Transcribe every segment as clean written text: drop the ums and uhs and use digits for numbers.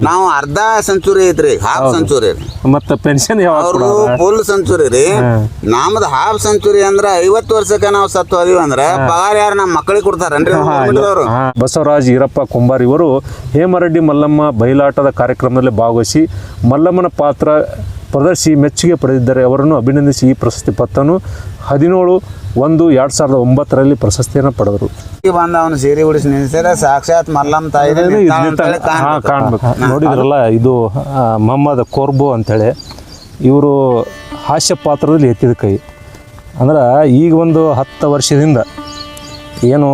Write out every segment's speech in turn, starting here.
ನಾವು ಅರ್ಧ ಸೆಂಚುರಿ ಐತ್ರಿ, ಹಾಫ್ ಸೆಂಚುರಿ. ಮತ್ತೆ ಪೆನ್ಷನ್ ಅವ್ರು ಫುಲ್ ಸೆಂಚುರಿ ರೀ. ನಮ್ದು ಹಾಫ್ ಸೆಂಚುರಿ ಅಂದ್ರ 50 ವರ್ಷಕ್ಕೆ ನಾವು ಸತ್ತು ಹೋದಿವಿ ಅಂದ್ರ ಪಗಾರ ಯಾರು ನಮ್ಮ ಮಕ್ಕಳಿಗೆ ಕೊಡ್ತಾರನ್ರಿ ಅವರು? ಬಸವರಾಜ್ ಈರಪ್ಪ ಕುಂಬಾರ್ ಇವರು ಹೇಮರೆಡ್ಡಿ ಮಲ್ಲಮ್ಮ ಬಯಲಾಟದ ಕಾರ್ಯಕ್ರಮದಲ್ಲಿ ಭಾಗವಹಿಸಿ ಮಲ್ಲಮ್ಮನ ಪಾತ್ರ ಪ್ರದರ್ಶಿಸಿ ಮೆಚ್ಚುಗೆ ಪಡೆದಿದ್ದಾರೆ. ಅವರನ್ನು ಅಭಿನಂದಿಸಿ ಈ ಪ್ರಶಸ್ತಿ ಪತ್ರವನ್ನು 17/1/2009 ಪ್ರಶಸ್ತಿಯನ್ನು ಪಡೆದರು. ಬಂದವನು ಸೀರೆ ಉಡಿಸಿ ನಿಲ್ಸಿದ್ರೆ ಸಾಕ್ಷಾತ್ ಮಲ್ಲಮ್ಮ ತಾಯಿ ಕಾಣ್ಬೇಕು. ನೋಡಿದ್ರಲ್ಲ, ಇದು ಮೊಹಮ್ಮದ್ ಕೋರ್ಬು ಅಂತೇಳಿ ಇವರು ಹಾಸ್ಯ ಪಾತ್ರದಲ್ಲಿ ಎತ್ತಿದ ಕೈ. ಅಂದ್ರೆ ಈಗ ಒಂದು 10 ವರ್ಷದಿಂದ ಏನು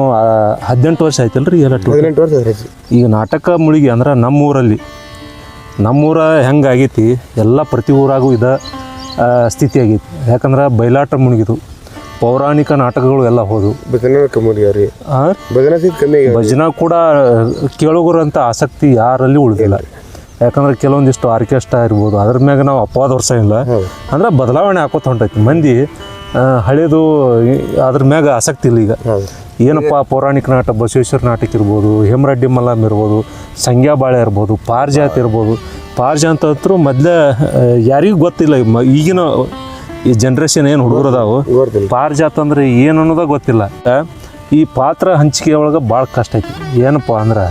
18 ವರ್ಷ ಆಯ್ತಲ್ರಿ, 18 ವರ್ಷ ಈಗ ನಾಟಕ ಮುಳುಗಿ. ಅಂದ್ರೆ ನಮ್ಮೂರ ಹೆಂಗಾಗೈತಿ ಎಲ್ಲ ಪ್ರತಿ ಊರಾಗೂ ಇದ ಸ್ಥಿತಿ ಆಗೈತಿ. ಯಾಕಂದ್ರೆ ಬಯಲಾಟ ಮುಳುಗಿದು, ಪೌರಾಣಿಕ ನಾಟಕಗಳು ಎಲ್ಲ ಹೋದು, ಭಜನಾ ಕೂಡ ಕೇಳುಗರಂಥ ಆಸಕ್ತಿ ಯಾರಲ್ಲಿ ಉಳಿದಿಲ್ಲ. ಯಾಕಂದ್ರೆ ಕೆಲವೊಂದಿಷ್ಟು ಆರ್ಕೆಸ್ಟ್ರಾ ಇರ್ಬೋದು, ಅದ್ರ ಮ್ಯಾಗ ನಾವು ಅಪವಾದ ವರ್ಷ ಇಲ್ಲ. ಅಂದ್ರೆ ಬದಲಾವಣೆ ಹಾಕೋತ ಹೊಂಟೈತಿ ಮಂದಿ. ಹಳೇದು ಅದ್ರ ಮ್ಯಾಗ ಆಸಕ್ತಿ ಇಲ್ಲ. ಈಗ ಏನಪ್ಪ ಪೌರಾಣಿಕ ನಾಟಕ, ಬಸವೇಶ್ವರ ನಾಟಕ ಇರ್ಬೋದು, ಹೇಮರೆಡ್ಡಿ ಮಲ್ಲಮ್ಮ ಇರ್ಬೋದು, ಸಂಗ್ಯಾ ಬಾಳೆ ಇರ್ಬೋದು, ಪಾರಿಜಾತ ಇರ್ಬೋದು. ಪಾರಿಜಾತ ಅಂತೂ ಮೊದಲೇ ಯಾರಿಗೂ ಗೊತ್ತಿಲ್ಲ. ಈಗಿನ ಈ ಜನ್ರೇಷನ್ ಏನು ಹುಡುಗರು ಅದಾವು, ಪಾರಿಜಾತ ಅಂದ್ರೆ ಏನು ಅನ್ನೋದ ಗೊತ್ತಿಲ್ಲ. ಈ ಪಾತ್ರ ಹಂಚಿಕೆ ಒಳಗೆ ಭಾಳ ಕಷ್ಟ ಐತಿ. ಏನಪ್ಪ ಅಂದ್ರೆ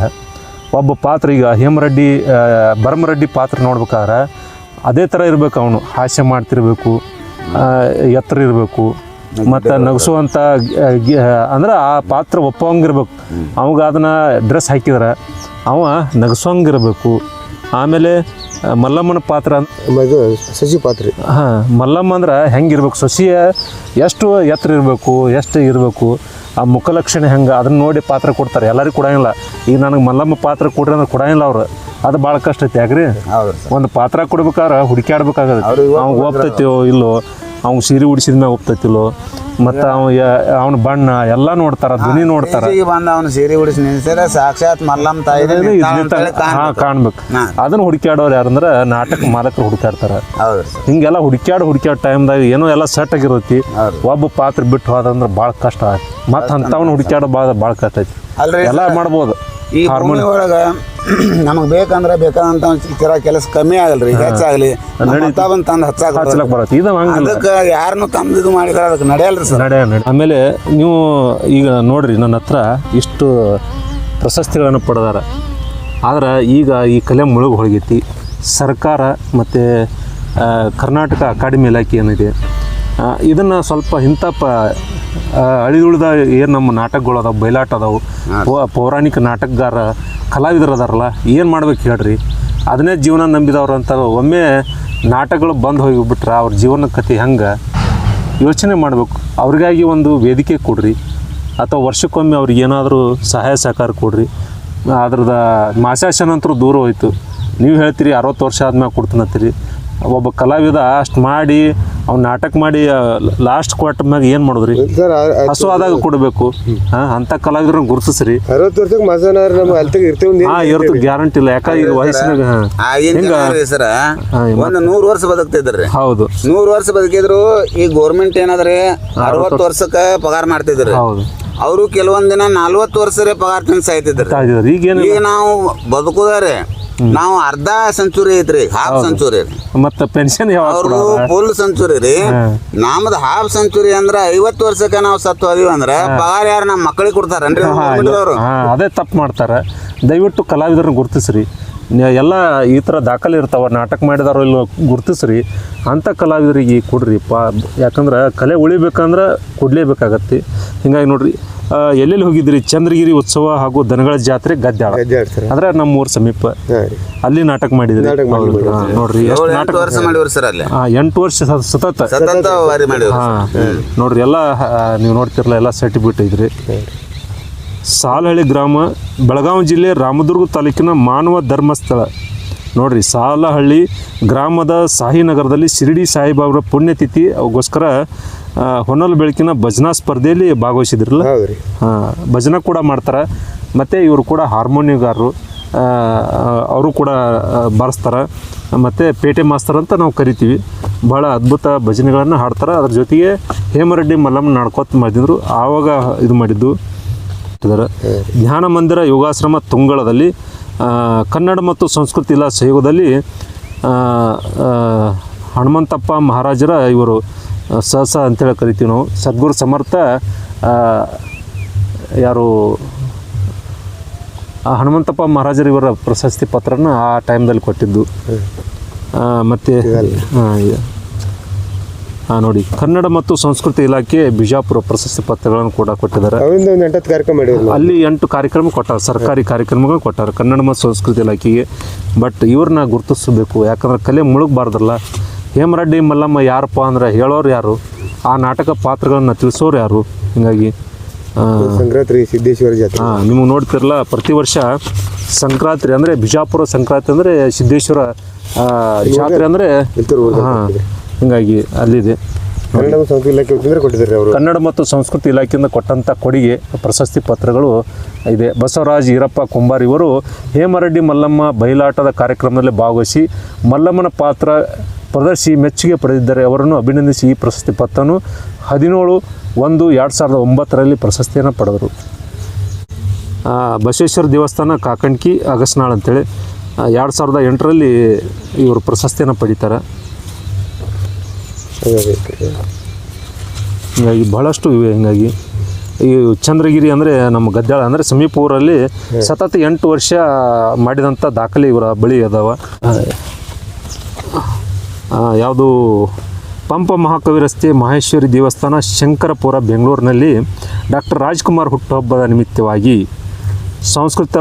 ಒಬ್ಬ ಪಾತ್ರ, ಈಗ ಹೇಮರೆಡ್ಡಿ ಭರಮರೆಡ್ಡಿ ಪಾತ್ರ ನೋಡ್ಬೇಕಾದ್ರೆ ಅದೇ ಥರ ಇರಬೇಕು. ಅವನು ಹಾಸ್ಯ ಮಾಡ್ತಿರ್ಬೇಕು, ಎತ್ತರ ಇರಬೇಕು, ಮತ್ತು ನಗಿಸುವಂಥ ಅಂದ್ರೆ ಆ ಪಾತ್ರ ಒಪ್ಪಂಗಿರ್ಬೇಕು. ಅವಾಗ ಅದನ್ನು ಡ್ರೆಸ್ ಹಾಕಿದ್ರೆ ಅವ ನಗಿಸೋಂಗಿರ್ಬೇಕು. ಆಮೇಲೆ ಮಲ್ಲಮ್ಮನ ಪಾತ್ರ ಸಸಿ ಪಾತ್ರ. ಮಲ್ಲಮ್ಮ ಅಂದ್ರೆ ಹೆಂಗಿರ್ಬೇಕು, ಸೊಸಿಯ ಎಷ್ಟು ಎತ್ತರ ಇರಬೇಕು, ಎಷ್ಟು ಇರಬೇಕು, ಆ ಮುಖಲಕ್ಷಣೆ ಹೆಂಗೆ, ಅದನ್ನ ನೋಡಿ ಪಾತ್ರ ಕೊಡ್ತಾರೆ. ಎಲ್ಲರಿಗೂ ಕೊಡಂಗಿಲ್ಲ. ಈಗ ನನಗೆ ಮಲ್ಲಮ್ಮ ಪಾತ್ರ ಕೊಡ್ರಿ ಅಂದ್ರೆ ಕೊಡಂಗಿಲ್ಲ ಅವ್ರು. ಅದು ಭಾಳ ಕಷ್ಟ ಐತಿ. ಯಾಕ್ರಿ, ಒಂದು ಪಾತ್ರ ಕೊಡ್ಬೇಕಾದ್ರೆ ಹುಡುಕಾಡ್ಬೇಕಾಗತ್ತೆ. ಅವ್ನು ಒಪ್ತೈತಿಯೋ ಇಲ್ಲೋ, ಅವ್ನು ಸೀರೆ ಉಡಿಸಿದ ಮ್ಯಾಗ ಒಪ್ತೈತಿಲ್ಲೋ, ಮತ್ತು ಅವನ ಬಣ್ಣ ಎಲ್ಲ ನೋಡ್ತಾರ, ಧ್ವನಿ ನೋಡ್ತಾರ. ಅವನು ಸೀರೆ ಉಡಿಸಿ ನಿಲ್ಸಿದ್ರೆ ಸಾಕ್ಷಾತ್ ಮಲ್ಲಮ್ಮ ತಾಯಿ ಕಾಣ್ಬೇಕು. ಅದನ್ನ ಹುಡುಕ್ಯಾಡೋರು ಯಾರಂದ್ರೆ ನಾಟಕ ಮಾಲಕರು ಹುಡುಕಾಡ್ತಾರ. ಹಿಂಗೆಲ್ಲ ಹುಡುಕ್ಯಾಡ ಟೈಮ್ದಾಗ ಏನೋ ಎಲ್ಲ ಸೆಟ್ ಆಗಿರತ್ತಿ. ಒಬ್ಬ ಪಾತ್ರ ಬಿಟ್ಟು ಹೋದಂದ್ರೆ ಭಾಳ ಕಷ್ಟ ಆಯ್ತು. ಮತ್ತು ಅಂಥವ್ನ ಹುಡುಕ್ಯಾಡೋ ಭಾಳ ಕಷ್ಟ ಐತಿ. ಎಲ್ಲ ಮಾಡ್ಬೋದು. ಈ ಭೂಮಿ ಒಳಗ ನಮಗ್ ಬೇಕಂದ್ರೆ ಬೇಕಾದಂತ ಕೆಲಸ ಕಮ್ಮಿ ಆಗಲ್ರಿ, ಹೆಚ್ಚಾಗಲಿ ತಂದು ಹಚ್ಚಾಕ ಬರತ್ತೆ. ಇದು ಅದಕ್ಕೆ ಯಾರನ್ನು ತಂದು ಇದು ಮಾಡಿದ್ರೆ ಅದಕ್ಕೆ ನಡೆಯಲ್ರಿ ಸರ್. ಆಮೇಲೆ ನೀವು ಈಗ ನೋಡ್ರಿ, ನನ್ನ ಹತ್ರ ಇಷ್ಟು ಪ್ರಶಸ್ತಿಗಳನ್ನು ಪಡೆದಾರ. ಆದ್ರೆ ಈಗ ಈ ಕಲೆ ಮುಳುಗು ಹೋಗೈತಿ. ಸರ್ಕಾರ ಮತ್ತು ಕರ್ನಾಟಕ ಅಕಾಡೆಮಿ ಇಲಾಖೆ ಏನಿದೆ, ಇದನ್ನು ಸ್ವಲ್ಪ ಇಂಥ ಅಳಿದುಳಿದ ಏನು ನಮ್ಮ ನಾಟಕಗಳು ಅದಾವೆ, ಬಯಲಾಟ ಅದಾವು, ಪೌರಾಣಿಕ ನಾಟಕಗಾರ ಕಲಾವಿದರು ಅದಾರಲ್ಲ, ಏನು ಮಾಡ್ಬೇಕು ಹೇಳ್ರಿ? ಅದನ್ನೇ ಜೀವನ ನಂಬಿದವ್ರು ಅಂತ ಒಮ್ಮೆ ನಾಟಕಗಳು ಬಂದು ಹೋಗಿಬಿಟ್ರೆ ಅವ್ರ ಜೀವನದ ಕತೆ ಹೆಂಗೆ ಯೋಚನೆ ಮಾಡಬೇಕು. ಅವ್ರಿಗಾಗಿ ಒಂದು ವೇದಿಕೆ ಕೊಡ್ರಿ, ಅಥವಾ ವರ್ಷಕ್ಕೊಮ್ಮೆ ಅವ್ರಿಗೆ ಏನಾದರೂ ಸಹಾಯ ಸಹಕಾರ ಕೊಡ್ರಿ. ಅದ್ರದ್ದು ಮಾಸಾಶನ ಅಂತೂ ದೂರ ಹೋಯ್ತು. ನೀವು ಹೇಳ್ತೀರಿ 60 ವರ್ಷ ಆದ್ಮೇಲೆ ಕೊಡ್ತೀನತ್ತೀರಿ. ಒಬ್ಬ ಕಲಾವಿದ ಅಷ್ಟು ಮಾಡಿ ಅವ್ನು ನಾಟಕ ಮಾಡಿ ಲಾಸ್ಟ್ ಕೊಟ್ಟ ಮ್ಯಾಗ ಏನು ಮಾಡಿದ್ರಿ? ಹಸು ಆದಾಗ ಕೊಡಬೇಕು. ಅಂಥ ಕಲಾವಿದ್ರನ್ನ ಗುರುತಿಸ್ರಿ. 60 ವರ್ಷಕ್ಕೆ ಇರ್ತದೆ, ಗ್ಯಾರಂಟಿ ಇಲ್ಲ. ಯಾಕಂದ್ರೆ ಈಗ ವಯಸ್ಸಿನಾಗ ಸರ ಒಂದು 100 ವರ್ಷ ಬದುಕ್ತಿದ್ರಿ. ಹೌದು, 100 ವರ್ಷ ಬದುಕಿದ್ರು. ಈ ಗೋರ್ಮೆಂಟ್ ಏನಾದ್ರೆ 60 ವರ್ಷಕ್ಕೆ ಪಗಾರ ಮಾಡ್ತಿದ್ರಿ. ಹೌದು, ಅವರು ಕೆಲವೊಂದ್ ದಿನ 40 ವರ್ಷರೇ ಪಗಾರ ತಿನ್ಸ್ ಸಾಯ್ತಿದ್ರು. ಈಗ ನಾವು ಬದುಕುದಾರೆ ನಾವು ಅರ್ಧ ಸೆಂಚುರಿ ಐತ್ರಿ, ಹಾಫ್ ಸೆಂಚುರಿ. ಮತ್ತೆ ಪೆನ್ಷನ್ ಅವ್ರು ಫುಲ್ ಸೆಂಚುರಿ ರೀ. ನಮ್ದು ಹಾಫ್ ಸೆಂಚುರಿ ಅಂದ್ರ 50 ವರ್ಷಕ್ಕೆ ನಾವು ಸತ್ತು ಹೋದಿವಿ ಅಂದ್ರ ಪಗಾರ ಯಾರು ನಮ್ಮ ಮಕ್ಕಳಿಗೆ ಕೊಡ್ತಾರನ್ರಿ? ಅದೇ ತಪ್ಪು ಮಾಡ್ತಾರೆ. ದಯವಿಟ್ಟು ಕಲಾವಿದರನ್ನ ಗುರುತಿಸ್ರಿ. ಎಲ್ಲ ಈ ಥರ ದಾಖಲೆ ಇರ್ತಾವ, ನಾಟಕ ಮಾಡಿದಾರೋ ಇಲ್ಲ ಗುರುತಿಸ್ರಿ. ಅಂಥ ಕಲಾವಿದರಿಗೆ ಕೊಡ್ರಿ ಯಾಕಂದ್ರೆ ಕಲೆ ಉಳಿಬೇಕಂದ್ರೆ ಕೊಡಲೇಬೇಕಾಗತ್ತೆ. ಹಿಂಗಾಗಿ ನೋಡ್ರಿ, ಎಲ್ಲೆಲ್ಲಿ ಹೋಗಿದ್ರಿ? ಚಂದ್ರಗಿರಿ ಉತ್ಸವ ಹಾಗೂ ದನಗಳ ಜಾತ್ರೆ ಗದ್ಯಾಳ, ಅಂದ್ರೆ ನಮ್ಮೂರು ಸಮೀಪ. ಅಲ್ಲಿ ನಾಟಕ ಮಾಡಿದ್ರಿ ನೋಡ್ರಿ. 8 ವರ್ಷ ಮಾಡಿವ್ರಿ ಸರ್ ಅಲ್ಲಿ. 8 ವರ್ಷ ಸತತ ನೋಡ್ರಿ. ಎಲ್ಲ ನೀವು ನೋಡ್ತಿರಲ್ಲ, ಎಲ್ಲ ಸರ್ಟಿಫಿಕೇಟ್ ಐತ್ರಿ. ಸಾಲಹಳ್ಳಿ ಗ್ರಾಮ, ಬೆಳಗಾವಿ ಜಿಲ್ಲೆ ರಾಮದುರ್ಗ ತಾಲೂಕಿನ ಮಾನವ ಧರ್ಮಸ್ಥಳ ನೋಡ್ರಿ. ಸಾಲಹಳ್ಳಿ ಗ್ರಾಮದ ಸಾಹಿನಗರದಲ್ಲಿ ಶಿರಡಿ ಸಾಯಿಬಾಬರ ಪುಣ್ಯತಿಥಿ ಅವಗೋಸ್ಕರ ಹೊನ್ನಲು ಬೆಳಕಿನ ಭಜನಾ ಸ್ಪರ್ಧೆಯಲ್ಲಿ ಭಾಗವಹಿಸಿದ್ರಲ್ಲ. ಭಜನಾ ಕೂಡ ಮಾಡ್ತಾರೆ. ಮತ್ತು ಇವರು ಕೂಡ ಹಾರ್ಮೋನಿಯಗಾರರು, ಅವರು ಕೂಡ ಬಾರಿಸ್ತಾರೆ. ಮತ್ತು ಪೇಟೆ ಮಾಸ್ತರ್ ಅಂತ ನಾವು ಕರಿತೀವಿ. ಭಾಳ ಅದ್ಭುತ ಭಜನೆಗಳನ್ನು ಹಾಡ್ತಾರೆ. ಅದ್ರ ಜೊತೆಗೆ ಹೇಮರೆಡ್ಡಿ ಮಲ್ಲಮ್ಮ ನಡ್ಕೋತ ಮಾಡಿದ್ರು. ಆವಾಗ ಇದು ಮಾಡಿದ್ದು ಜ್ಞಾನ ಮಂದಿರ ಯೋಗಾಶ್ರಮ ತುಂಗಳದಲ್ಲಿ ಕನ್ನಡ ಮತ್ತು ಸಂಸ್ಕೃತಿ ಇಲಾಖೆ ಸಹಯೋಗದಲ್ಲಿ ಹನುಮಂತಪ್ಪ ಮಹಾರಾಜರ ಇವರು ಸಹಸ ಅಂತೇಳಿ ಕರಿತೀವಿ ನಾವು. ಸದ್ಗುರು ಸಮರ್ಥ ಯಾರು ಹನುಮಂತಪ್ಪ ಮಹಾರಾಜರು ಇವರ ಪ್ರಶಸ್ತಿ ಪತ್ರನ ಆ ಟೈಮ್ದಲ್ಲಿ ಕೊಟ್ಟಿದ್ದು. ಮತ್ತು ನೋಡಿ, ಕನ್ನಡ ಮತ್ತು ಸಂಸ್ಕೃತಿ ಇಲಾಖೆ ಬಿಜಾಪುರ ಪ್ರಶಸ್ತಿ ಪತ್ರಗಳನ್ನು ಕೂಡ ಕೊಟ್ಟಿದ್ದಾರೆ. ಅಲ್ಲಿ 8 ಕಾರ್ಯಕ್ರಮ ಕೊಟ್ಟಾರೆ, ಸರ್ಕಾರಿ ಕಾರ್ಯಕ್ರಮಗಳು ಕೊಟ್ಟಾರೆ ಕನ್ನಡ ಮತ್ತು ಸಂಸ್ಕೃತಿ ಇಲಾಖೆಗೆ. ಬಟ್ ಇವ್ರನ್ನ ಗುರುತಿಸಬೇಕು, ಯಾಕಂದ್ರೆ ಕಲೆ ಮುಳುಗಬಾರ್ದಲ್ಲ. ಹೇಮರೆಡ್ಡಿ ಮಲ್ಲಮ್ಮ ಯಾರಪ್ಪ ಅಂದ್ರೆ ಹೇಳೋರು ಯಾರು, ಆ ನಾಟಕ ಪಾತ್ರಗಳನ್ನು ತಿಳಿಸೋರು ಯಾರು. ಹೀಗಾಗಿ ಸಂಕ್ರಾಂತಿ ಸಿದ್ದೇಶ್ವರ ಜಾತ್ರೆ ನಿಮಗೆ ನೋಡ್ತಿರಲ್ಲ, ಪ್ರತಿ ವರ್ಷ ಸಂಕ್ರಾಂತಿ ಅಂದರೆ ಬಿಜಾಪುರ ಸಂಕ್ರಾಂತಿ ಅಂದರೆ ಸಿದ್ದೇಶ್ವರ ಜಾತ್ರೆ ಅಂದರೆ ಹೀಗಾಗಿ ಅಲ್ಲಿದೆ. ಕನ್ನಡ ಮತ್ತು ಸಂಸ್ಕೃತಿ ಇಲಾಖೆ ಕೊಟ್ಟಿದ್ದಾರೆ ಅವರು. ಕನ್ನಡ ಮತ್ತು ಸಂಸ್ಕೃತಿ ಇಲಾಖೆಯಿಂದ ಕೊಟ್ಟಂಥ ಕೊಡುಗೆ ಪ್ರಶಸ್ತಿ ಪತ್ರಗಳು ಇದೆ. ಬಸವರಾಜ್ ಈರಪ್ಪ ಕುಂಬಾರ್ ಇವರು ಹೇಮರೆಡ್ಡಿ ಮಲ್ಲಮ್ಮ ಬಯಲಾಟದ ಕಾರ್ಯಕ್ರಮದಲ್ಲಿ ಭಾಗವಹಿಸಿ ಮಲ್ಲಮ್ಮನ ಪಾತ್ರ ಪ್ರದರ್ಶಿಸಿ ಮೆಚ್ಚುಗೆ ಪಡೆದಿದ್ದಾರೆ. ಅವರನ್ನು ಅಭಿನಂದಿಸಿ ಈ ಪ್ರಶಸ್ತಿ ಪತ್ರವನ್ನು 17/1/2009 ಪ್ರಶಸ್ತಿಯನ್ನು ಪಡೆದರು. ಬಸವೇಶ್ವರ ದೇವಸ್ಥಾನ ಕಾಕಂಡ್ಕಿ ಅಗಸ್ನಾಳ್ ಅಂತೇಳಿ 2008 ಇವರು ಪ್ರಶಸ್ತಿಯನ್ನು ಪಡಿತಾರೆ. ಹೀಗಾಗಿ ಬಹಳಷ್ಟು ಇವೆ. ಹೀಗಾಗಿ ಈ ಚಂದ್ರಗಿರಿ ಅಂದರೆ ನಮ್ಮ ಗದ್ದಾಳ ಅಂದರೆ ಸಮೀಪ ಊರಲ್ಲಿ ಸತತ 8 ವರ್ಷ ಮಾಡಿದಂಥ ದಾಖಲೆ ಇವರ ಬಳಿ ಅದಾವ. ಯಾವುದು ಪಂಪ ಮಹಾಕವಿ ರಸ್ತೆ ಮಹೇಶ್ವರಿ ದೇವಸ್ಥಾನ ಶಂಕರಪುರ ಬೆಂಗಳೂರಿನಲ್ಲಿ ಡಾಕ್ಟರ್ ರಾಜ್ಕುಮಾರ್ ಹುಟ್ಟುಹಬ್ಬದ ನಿಮಿತ್ತವಾಗಿ ಸಂಸ್ಕೃತ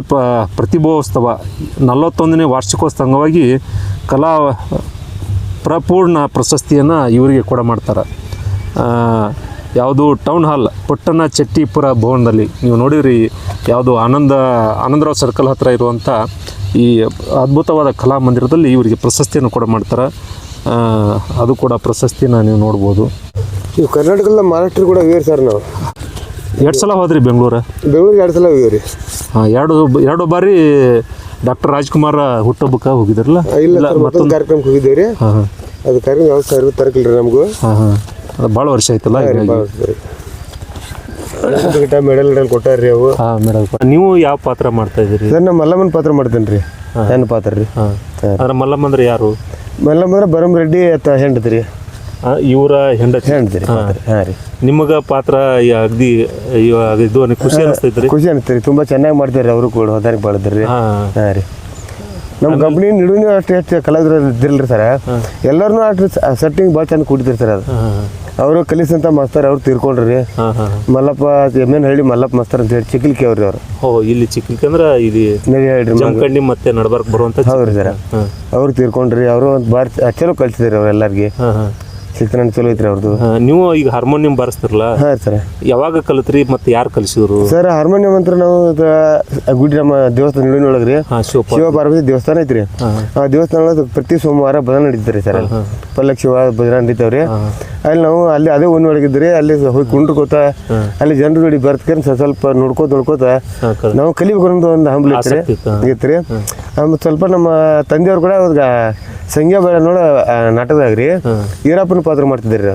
ಪ್ರತಿಭೋತ್ಸವ 41ನೇ ವಾರ್ಷಿಕೋತ್ಸವ ಅಂಗವಾಗಿ ಕಲಾ ಪ್ರಪೂರ್ಣ ಪ್ರಶಸ್ತಿಯನ್ನು ಇವರಿಗೆ ಕೂಡ ಮಾಡ್ತಾರೆ. ಯಾವುದು ಟೌನ್ ಹಾಲ್ ಪುಟ್ಟಣ ಚೆಟ್ಟಿಪುರ ಭವನದಲ್ಲಿ ನೀವು ನೋಡಿದ್ರಿ, ಯಾವುದು ಆನಂದರಾವ್ ಸರ್ಕಲ್ ಹತ್ತಿರ ಇರುವಂಥ ಈ ಅದ್ಭುತವಾದ ಕಲಾಮಂದಿರದಲ್ಲಿ ಇವರಿಗೆ ಪ್ರಶಸ್ತಿಯನ್ನು ಕೂಡ ಮಾಡ್ತಾರೆ. ಅದು ಕೂಡ ಪ್ರಶಸ್ತಿನ ನೀವು ನೋಡ್ಬೋದು. ನೀವು ಕರ್ನಾಟಕದ ಮಹಾರಾಷ್ಟ್ರ ಕೂಡ ಹೋಗ್ಯಾರ ಸರ್. ನಾವು 2 ಸಲ ಹೋದ್ರಿ ಬೆಂಗಳೂರಿಗೆ 2 ಸಲ ಹೋಗ್ಯಾವ್ರಿ. ಎರಡು ಬಾರಿ ಡಾಕ್ಟರ್ ರಾಜ್ಕುಮಾರ್ ಹುಟ್ಟುಹಬ್ಬಕ್ಕೆ ಹೋಗಿದ್ರಲ್ಲ? ಇಲ್ಲ, ಮತ್ತೊಂದು ಕಾರ್ಯಕ್ರಮಕ್ಕೆ ಹೋಗಿದ್ದೇವ್ರಿ. ಅದು ಕಾರ್ಯಕ್ರಮ ಯಾವ ಸರ್ ತರಕಿಲ್ರಿ ನಮಗೂ. ಅದು ಭಾಳ ವರ್ಷ ಆಯ್ತಲ್ಲ. ಮೆಡಲ್ ಕೊಟ್ಟಾರ್ರಿ ಅವು. ಮೆಡಲ್. ನೀವು ಯಾವ ಪಾತ್ರ ಮಾಡ್ತಾ ಇದ್ದೀರಿ? ಸರ್ ನಾನು ಮಲ್ಲಮ್ಮನ ಪಾತ್ರ ಮಾಡ್ತೇನೆ ರೀ. ಹೆಣ್ಣು ಪಾತ್ರ ರೀ. ಅಂದ್ರೆ ಮಲ್ಲಮ್ಮ ಅಂದ್ರೆ ಯಾರು? ಮಲ್ಲಮ್ಮ ಅಂದ್ರೆ ಬರಮ್ ರೆಡ್ಡಿ ಹೆಂಡತಿ ರೀ. ಇವರ ಹೆಂಡತಿ ರೀ. ರೀ. ನಿಮಗೆ ಪಾತ್ರ ಅಗದಿ ಇದು ಖುಷಿ ಅನಿಸ್ತೈತ್ರಿ? ಖುಷಿ ಅನಿಸ್ತೈತಿ. ತುಂಬಾ ಚೆನ್ನಾಗಿ ಮಾಡ್ತಾರೆ ಅವರು ಕೂಡ. ಹೋದಾರಿಗೆ ಬಾಳಿದ್ರಿ. ರೀ. ನಮ್ಮ ಕಂಪ್ನಿ ನಿಡುವೂ ಅಷ್ಟು ಕಲಾವಿದ್ರು ಇದ್ದಿರಲ್ರಿ ಸರ್. ಎಲ್ಲರನ್ನೂ ಅಷ್ಟು ಸೆಟ್ಟಿಂಗ್ ಭಾಳ ಚೆನ್ನಾಗಿ ಕುಡಿತೀರಿ ಸರ್. ಅದು ಅವರು ಕಲಿಸಂತ ಮಾಸ್ತರ್ ಅವ್ರು ತೀರ್ಕೊಂಡ್ರಿ. ಮಲ್ಲಪ್ಪ ಹಳ್ಳಿ ಮಲ್ಲಪ್ಪ ಮಾಸ್ತರ್ ಅಂತ ಹೇಳಿ ಚಿಕ್ಕಲಿಕ್ಕೆ ಅವ್ರಿ ಅವರು. ಇಲ್ಲಿ ಚಿಕ್ಕಲಿಕ್ಕೆ ಅಂದ್ರೆ ಇಲ್ಲಿ ಜಮಖಂಡಿ ಮತ್ತೆ ನಡಬರ್ಕ್ ಬರುವಂತ. ಹೌದ್ರಿ ಸರ್. ಅವ್ರು ತೀರ್ಕೊಂಡ್ರಿ. ಅವರು ಒಂದು ಬಾರಿ ಚಲೋ ಕಲ್ಸಿದ್ರಿ ಅವ್ರು ಎಲ್ಲರಿಗೆ. ಶಿಕ್ಷಣ ಚಲೋ ಐತ್ರಿ ಅವ್ರದ್ದು. ನೀವು ಈಗ ಹಾರ್ಮೋನಿಯಂ ಬಾರಿಸ್ತಿರಲ್ಲ? ಹಾಂ ಸರ್. ಯಾವಾಗ ಕಲಿತ್ರಿ ಮತ್ತೆ ಯಾರು ಕಲಿಸಿದ್ರು ಸರ್? ಹಾರ್ಮೋನಿಯಂ ಅಂತ ನಾವು ಗುಡಿ ನಮ್ಮ ದೇವಸ್ಥಾನ ನಿಡುವಿನೊಳಗ್ರಿ ಶಿವ ಪಾರ್ವತಿ ದೇವಸ್ಥಾನ ಐತ್ರಿ. ಆ ದೇವಸ್ಥಾನ ಒಳಗೆ ಪ್ರತಿ ಸೋಮವಾರ ಭಜನೆ ನಡೀತಾರೆ ಸರ್. ಪಲ್ಲಕ್ ಶಿವ ಭಜನೆ ನಡೀತಾವ್ರಿ. ಅಲ್ಲಿ ನಾವು ಅದೇ ಒಂದು ಒಳಗಿದ್ರಿ. ಅಲ್ಲಿ ಹೋಗಿ ಕುಂಡ್ಕೋತ ಅಲ್ಲಿ ಜನರ ಜೋಡಿ ಬರ್ತ್ಕಂಡ್ ಸ್ವಲ್ಪ ನೋಡ್ಕೋತ ನಾವು ಕಲಿಬೇಕು ಅನ್ನೋದು ಒಂದು ಹಂಬಲ ಐತ್ರಿ. ಆಮೇಲೆ ಸ್ವಲ್ಪ ನಮ್ಮ ತಂದೆಯವ್ರು ಕೂಡ ಸಂಖ್ಯಾ ಬೇಡ ನೋಡ ನಾಟಕದಾಗ್ರಿ ಈರಪ್ಪನ ಪಾತ್ರ ಮಾಡ್ತಿದ್ರಿ.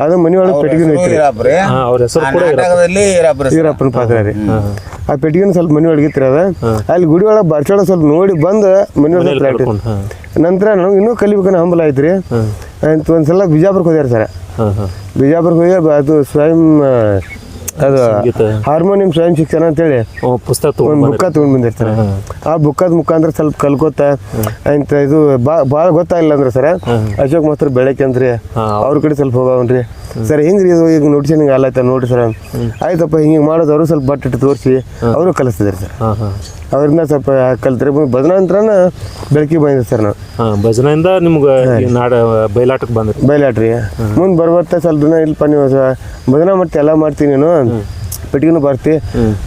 ಅದು ಮನೆಯೊಳಗೆ ಪೆಟ್ಟಿಗೆ ಐತ್ರಿ. ಈರಪ್ಪನ ಪಾತ್ರ ರೀ. ಆ ಪೆಟ್ಟಿಗೆನ ಸ್ವಲ್ಪ ಮನೆಯೊಳಗೆ ಇತ್ರಿ. ಅದ ಅಲ್ಲಿ ಗುಡಿ ಒಳಗೆ ಬರ್ಚೋಳ ಸ್ವಲ್ಪ ನೋಡಿ ಬಂದು ಮನೆಯೊಳಗೆ ಪ್ರಾಕ್ಟೀಸ್. ನಂತರ ನಾವು ಇನ್ನೂ ಕಲಿಬೇಕನ್ನೋ ಹಂಬಲ ಐತ್ರಿ. ಅಂತ ಒಂದ್ಸಲ ಬಿಜಾಪುರಕ್ಕೆ ಹೋಗ್ಯಾರ ಸರ್. ಬಿಜಾಪುರಕ್ಕೆ ಹೋಗಿ ಅದು ಸ್ವಯಂ ಅದು ಹಾರ್ಮೋನಿಯಂ ಸ್ವಯಂ ಶಿಕ್ಷಣ ಅಂತೇಳಿ ಪುಸ್ತಕ ಒಂದು ಬುಕ್ಕ ತೊಗೊಂಡು ಬಂದಿರ್ತಾರೆ. ಆ ಬುಕ್ಕದ ಮುಖಾಂತರ ಸ್ವಲ್ಪ ಕಲ್ಕೋತ ಅಂತ ಇದು ಭಾಳ ಗೊತ್ತಾಗಿಲ್ಲ ಅಂದ್ರೆ ಸರ್ ಅಶೋಕ್ ಮಾಸ್ತರ್ ಬೆಳಗ್ಗೆ ಅಂದ್ರಿ ಅವ್ರ ಕಡೆ ಸ್ವಲ್ಪ ಹೋಗವನ್ರಿ. ಸರ್ ಹಿಂಗ್ರಿ ಇದು ಈಗ ನೋಟಿಸ್ ಹಿಂಗೆ ಅಲ್ಲೈತ ನೋಡ್ರಿ ಸರ್. ಆಯ್ತಪ್ಪ ಹಿಂಗೆ ಮಾಡೋದು. ಅವರು ಸ್ವಲ್ಪ ಬಟ್ಟಿಟ್ಟು ತೋರಿಸಿ ಅವರು ಕಲಿಸ್ತಿದ್ದಾರೆ ಸರ್. ಅವ್ರಿಂದ ಸ್ವಲ್ಪ ಕಲ್ತ್ರಿ. ಭಜನಾಂತರನ ಬೆಳಕಿಗೆ ಬಂದಿದೆ ಸರ್. ನಾವು ಭಜನೆಯಿಂದ ನಿಮ್ಗೆ ಬಯಲಾಟಕ್ಕೆ ಬಂದ್ರಿ. ಬಯಲಾಟ್ರಿ ಮುಂದೆ ಬರ್ಬರ್ತಾ ಸ್ವಲ್ಪ ದಿನ ಇಲ್ಪ ನೀವು ಭಜನಾ ಮಾಡ್ತಿ ಎಲ್ಲ ಮಾಡ್ತೀನಿ ನೀನು ಪೆಟ್ಟಿಗೆನೂ ಬರ್ತಿ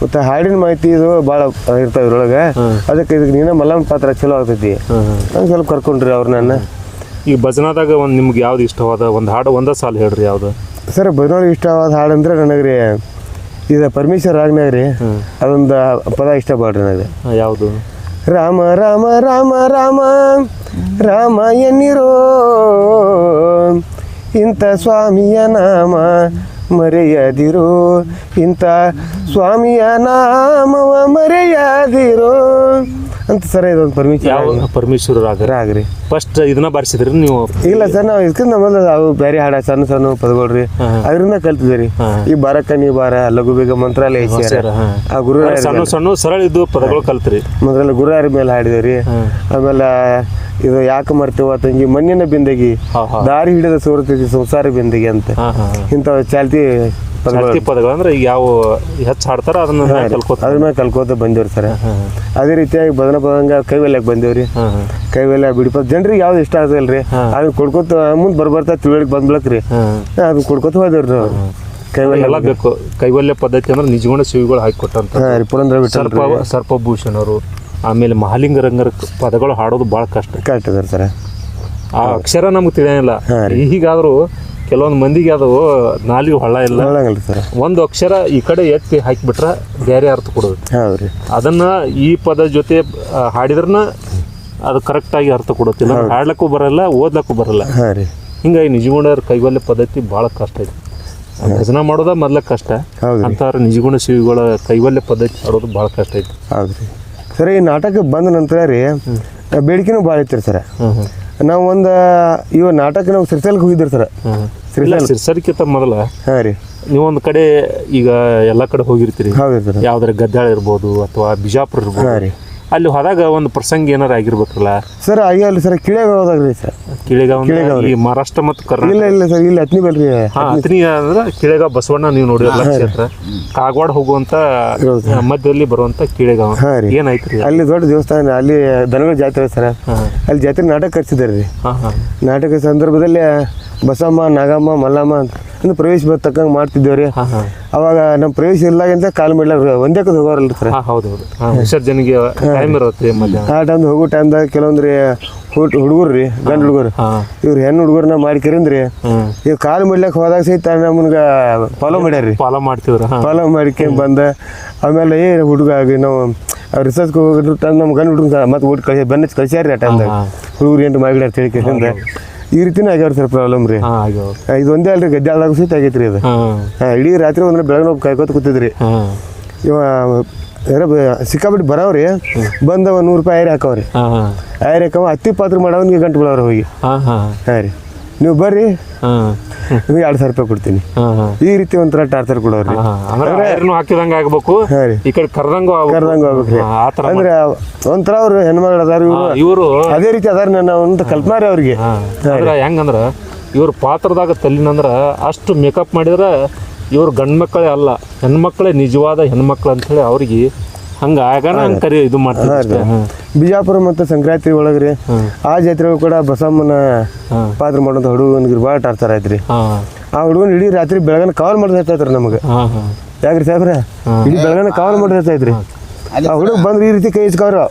ಮತ್ತೆ ಹಾಡಿನ ಮಾಹಿತಿ ಇದು ಭಾಳ ಇರ್ತಾವ ಇದ್ರೊಳಗೆ. ಅದಕ್ಕೆ ಇದಕ್ಕೆ ನೀನು ಮಲ್ಲಮ್ಮನ ಪಾತ್ರ ಚಲೋ ಆಗ್ತೈತಿ ಹಂಗೆ ಸ್ವಲ್ಪ ಕರ್ಕೊಂಡ್ರಿ ಅವ್ರು. ನನ್ನ ಈಗ ಭಜನಾದಾಗ ಒಂದು ನಿಮ್ಗೆ ಯಾವ್ದು ಇಷ್ಟವಾದ ಒಂದು ಹಾಡು ಒಂದೇ ಸಾಲ ಹೇಳ್ರಿ. ಯಾವ್ದು ಸರ್ ಭಜನಾ ಇಷ್ಟವಾದ ಹಾಡು ಅಂದ್ರೆ ನನಗೆ ರೀ ಇದು ಪರಮೇಶ್ವರ್ ರಾಗ್ನಾಗ ರೀ ಅದೊಂದು ಪದ ಇಷ್ಟ ಬಾಡ್ರಿ ನನಗೆ. ಯಾವುದು? ರಾಮ ರಾಮ ರಾಮ ರಾಮ ರಾಮ ಎನ್ನಿರೋ ಇಂಥ ಸ್ವಾಮಿಯ ನಾಮ ಮರೆಯದಿರೋ, ಇಂಥ ಸ್ವಾಮಿಯ ನಾಮವ ಮರೆಯದಿರೋ. ಅಂತ ಸರ್ ಇದೊಂದು ಪರ್ಮಿಷನ್ ಯಾವ ಪರಮೇಶ್ವರ ಆಗ್ರಿ ಫಸ್ಟ್ ಇದನ್ನ ಬಾರಿಸಿದ್ರಿ ನೀವು? ಇಲ್ಲ ಸರ್ ನಾವು ಇದಕ್ಕೆ ನಮ್ಮಲ್ಲಿ ಅವು ಬೇರೆ ಹಾಡ ಸಣ್ಣ ಸಣ್ಣ ಪದಗಳ್ರಿ ಅದರಿಂದ ಕಲ್ತಿದ್ರಿ ಈ ಬಾರಕ್ಕ ನೀ ಬಾರ ಲಘು ಬೇಗ ಮಂತ್ರಾಲಯ ಆ ಗುರು ಸಣ್ಣ ಸಣ್ಣ ಸರಳ ಇದ್ದು ಪದಗಳು ಕಲ್ತ್ರಿ. ಮೊದಲ ಗುರುವಾರ ಮೇಲೆ ಹಾಡಿದೇವ್ರಿ. ಆಮೇಲೆ ಇದು ಯಾಕೆ ಮರ್ತೀವ ತಂಗಿ ಮಣ್ಣಿನ ಬಿಂದಗಿ ದಾರಿ ಹಿಡಿದ ಸೋರ್ತೈತಿ ಸಂಸಾರ ಬಿಂದಗಿ ಅಂತ ಇಂಥವು ಚಾಲ್ತಿ ಪದಗಳು ಅಂದ್ರೆ ಈಗ ಯಾವ ಹೆಚ್ಚು ಹಾಡ್ತಾರ ಅದನ್ನ ಕಲ್ಕೋತ ಬಂದೇವ್ರಿ ಸರ್. ಅದೇ ರೀತಿಯಾಗಿ ಬದನ ಪದಂಗ ಕೈವಲ್ಯಕ್ಕೆ ಬಂದೇವ್ರಿ. ಕೈವಲ್ಯ ಬಿಡಿಪದ ಜನರಿಗೆ ಯಾವ್ದು ಇಷ್ಟ ಆಗಲ್ರಿ ಅದನ್ನ ಕೊಡ್ಕೋತ ಮುಂದೆ ಬರ್ಬರ್ತಾ ತಿಳುವಳಿಕೆ ಬಂದ್ಬಿಡಕ್ರಿ ಅದನ್ನ ಕೊಡ್ಕೋತ ಹೋದೇವ್ರಿ ನಾವು. ಕೈವಲ್ಯ ಎಲ್ಲ ಬೇಕು. ಕೈವಲ್ಯ ಪದ್ಧತಿ ಅಂದ್ರೆ ನಿಜಗುಣ ಶಿವಿಗಳು ಹಾಕಿಕೊಟ್ಟಂತ ಸರ್ಪಭೂಷಣ್ ಅವರು ಆಮೇಲೆ ಮಹಾಲಿಂಗರಂಗರ ಪದಗಳು ಹಾಡೋದು ಭಾಳ ಕಷ್ಟ ಅದ ಸರ್. ಆ ಅಕ್ಷರ ನಮ್ಗೆ ತಿಳಿಯಲ್ಲ. ಹೀಗಾದ್ರೂ ಕೆಲವೊಂದು ಮಂದಿಗೆ ಅದು ನಾಲಿಗೆ ಹೊಳ್ಳ ಇಲ್ಲ. ಒಂದು ಅಕ್ಷರ ಈ ಕಡೆ ಎತ್ತಿ ಹಾಕಿಬಿಟ್ರೆ ಬೇರೆ ಅರ್ಥ ಕೊಡೋದು. ಅದನ್ನ ಈ ಪದ ಜೊತೆ ಹಾಡಿದ್ರನ ಅದು ಕರೆಕ್ಟಾಗಿ ಅರ್ಥ ಕೊಡುತ್ತಿಲ್ಲ. ಹಾಡ್ಲಕ್ಕೂ ಬರಲ್ಲ, ಓದ್ಲಕ್ಕೂ ಬರಲ್ಲ. ಹಿಂಗಾಗಿ ನಿಜಗುಣರ ಕೈವಲ್ಯ ಪದ್ಧತಿ ಭಾಳ ಕಷ್ಟ ಐತಿ. ಭಜನ ಮಾಡೋದ ಮೊದ್ಲ ಕಷ್ಟ ಅಂತಾರೆ. ನಿಜಗುಣ ಶಿವಿಗಳ ಕೈವಲ್ಯ ಪದ್ಧತಿ ಆಡೋದು ಭಾಳ ಕಷ್ಟ ಐತಿ. ಹೌದ್ರಿ ಸರ್. ಈ ನಾಟಕ ಬಂದ ನಂತರ ರೀ ಬೇಡಿಕೆನೂ ಭಾಳ ಐತ್ರಿ ಸರ್. ನಾವು ಇವ ನಾಟಕ ನಾವು ಸಿರ್ಸಲ್ಗೆ ಹೋಗಿದ್ರಿ ಸರ್. ಸಿರ್ಸಲ್ಕಿಂತ ಮೊದಲ ಹಾಂ ರೀ ನೀವೊಂದು ಕಡೆ ಈಗ ಎಲ್ಲ ಕಡೆ ಹೋಗಿರ್ತೀರಿ. ಯಾವ್ದಾರ ಗದ್ದಾಳ ಇರ್ಬೋದು ಅಥವಾ ಬಿಜಾಪುರ ಇರ್ಬೋದು. ಹಾಂ ರೀ ಅಲ್ಲಿ ಹೋದಾಗ ಒಂದು ಪ್ರಸಂಗ ಏನಾರ ಆಗಿರ್ಬೇಕಲ್ಲ ಸರ್? ಆಗಿಲ್ಲ ಸರ್. ಕಿಳೆಗಾವ್ ಹೋದಾಗ್ರಿ ಸರ್. ಕಿಳೆಗಾವ್ ಈ ಮಹಾರಾಷ್ಟ್ರ ಮತ್ತು ಕರ್ನಾಟಕ. ಇಲ್ಲ ಸರ್, ಇಲ್ಲಿ ಹತ್ನಿ ಬಲ್ರಿ. ಹತ್ನಿ ಅಂದ್ರೆ ಕಿಳೆಗಾವ್ ಬಸವಣ್ಣ ನೀವು ನೋಡಿರಲ್ಲ ಕ್ಷೇತ್ರ. ಕಾಗವಾಡ ಹೋಗುವಂತ ಮಧ್ಯದಲ್ಲಿ ಬರುವಂತ ಕಿಳೆಗಾವ್ ಏನಾಯ್ತ್ರಿ? ಅಲ್ಲಿ ದೊಡ್ಡ ದೇವಸ್ಥಾನ, ಅಲ್ಲಿ ದನಗಳ ಜಾತ್ರೆ ಸರ್. ಅಲ್ಲಿ ಜಾತ್ರೆ ನಾಟಕ ಕರ್ಸಿದಾರೆ ರೀ. ನಾಟಕ ಸಂದರ್ಭದಲ್ಲಿ ಬಸಮ್ಮ, ನಾಗಮ್ಮ, ಮಲ್ಲಮ್ಮ ಅಂತ ಪ್ರವೇಶ ತಕ್ಕಂಗೆ ಮಾಡ್ತಿದ್ದೇವ್ರಿ. ಅವಾಗ ನಮ್ಮ ಪ್ರವೇಶ ಇಲ್ಲಾಗಿಂತ ಕಾಲು ಮಾಡ್ಲಾರ ಒಂದೇ ಕಡೆ ಹೋಗೋರಲ್ರಿ ಸರ್. ಹೌದೌದು, ವಿಸರ್ಜನೆಗೆ ಟೈಮ್ ಇರುತ್ತೆ. ಆ ಟೈಮ್ ಹೋಗೋ ಟೈಮ್ದಾಗ ಕೆಲವೊಂದ್ರಿ ಹುಡುಗರು ರೀ, ಗಂಡ ಹುಡುಗರು, ಇವ್ರು ಹೆಣ್ಣು ಹುಡುಗರನ್ನ ಮಾಡ್ಕರಿಂದ್ರಿ ಇವ್ ಕಾಲು ಮಾಡ್ಲಕ್ಕೆ ಹೋದಾಗ ಸಹಿತ ನಮ್ಗೆ ಫಾಲೋ ಮಾಡ್ಯಾರ್ರಿ. ಫಾಲೋ ಮಾಡ್ಕೊಂಡ್ ಬಂದ ಆಮೇಲೆ ಹುಡುಗ ಆಗಿ ನಾವು ರಿಸರ್ಚ್ಗೆ ಹೋಗಿದ್ರು ಟೈಮ್ ನಮ್ಮ ಗಂಡ ಹುಡುಗ ಮತ್ತೆ ಊಟ ಕಳಿಸಿ ಬೆನ್ನ ಕಳಿಸ್ಯಾರ್ರಿ. ಆ ಟೈಮ್ದಾಗ ಹುಡುಗರು ಎಂಟು ಮಾಡಿಡ್ಯಾರ ತಿಳಿಕೆಂದ್ರೆ ಈ ರೀತಿನ ಆಗ್ಯಾವ್ರಿ ಸರ್ ಪ್ರಾಬ್ಲಮ್ ರೀ. ಇದು ಒಂದೇ ಅಲ್ರಿ, ಗದ್ದಾಳ್ದಾಗ ಸಹಿತ ಆಗೈತ್ರಿ ಅದು. ಇಡೀ ರಾತ್ರಿ ಒಂದ್ರೆ ಬೆಳಗ್ಗೆ ಹೋಗಿ ಕಾಯ್ಕೋತ ಕೂತಿದ್ರಿ. ಇವ ಸಿಕ್ಕಾಬಿಟ್ಟು ಬರವ್ರಿ, ಬಂದವ 100 ರೂಪಾಯಿ ಐರಿ ಹಾಕವ್ರಿ. ಐರಿ ಹಾಕವ ಹತ್ತಿ ಪಾತ್ರ ಮಾಡವನಿಗೆ ಗಂಟು ಬಿಡವ್ರಿ ಹೋಗಿ. ಹಾಂ ರೀ ನೀವು ಬರ್ರಿ ನಿಮಗೆ 2,000 ರೂಪಾಯಿ ಕೊಡ್ತೀನಿ. ಈ ರೀತಿ ಒಂಥರ ಟಾರ್ಚರ್ ಕೊಡೋರಿ. ಹಾಕಿದಂಗ ಆಗ್ಬೇಕು, ಈ ಕಡೆ ಕರ್ದಂಗ ಆಗ್ಬೇಕ್ರಿ. ಅಂದ್ರೆ ಒಂಥರ ಅವ್ರು ಹೆಣ್ಮಗಳು ಅದಾರ, ಇವರು ಅದೇ ರೀತಿ ಅದಾರ ಅಂತ ಕಲ್ಪನಾರಿ ಅವ್ರಿಗೆ. ಹೆಂಗಂದ್ರ ಇವ್ರ ಪಾತ್ರದಾಗ ತಲ್ಲಿನಂದ್ರ ಅಷ್ಟು ಮೇಕಪ್ ಮಾಡಿದ್ರೆ ಇವ್ರು ಗಂಡು ಮಕ್ಕಳೇ ಅಲ್ಲ, ಹೆಣ್ಮಕ್ಳೇ ನಿಜವಾದ ಹೆಣ್ಮಕ್ಳು ಅಂತೇಳಿ ಅವ್ರಿಗೆ ಹಂಗ ಆಗಾನ ಕರಿ ಇದು ಮಾಡ್ತಾರೆ. ಬಿಜಾಪುರ ಮತ್ತು ಸಂಕ್ರಾಂತಿ ಒಳಗ್ರಿ ಆ ಜಾತ್ರೆ ಕೂಡ ಬಸಮ್ಮನ ಪಾತ್ರ ಮಾಡೋದು ಹುಡುಗನಿಗೆ ಭಾಳ ಟಾರ್ಚರ್ ಆಯ್ತ್ರಿ. ಆ ಹುಡುಗನ ಇಡೀ ರಾತ್ರಿ ಬೆಳಗನ ಕವರ್ ಮಾಡ್ತೈತ್ರಿ ನಮಗೆ. ಯಾಕ್ರಿ ಸಾಹೇಬ್ರ? ಇಡೀ ಬೆಳಗನ ಕವರ್ ಮಾಡ್ತೈತ್ರಿ. ಆ ಹುಡುಗ ಬಂದ್ರೆ ಈ ರೀತಿ ಕೈ ಇಸ್ಕವ್ರು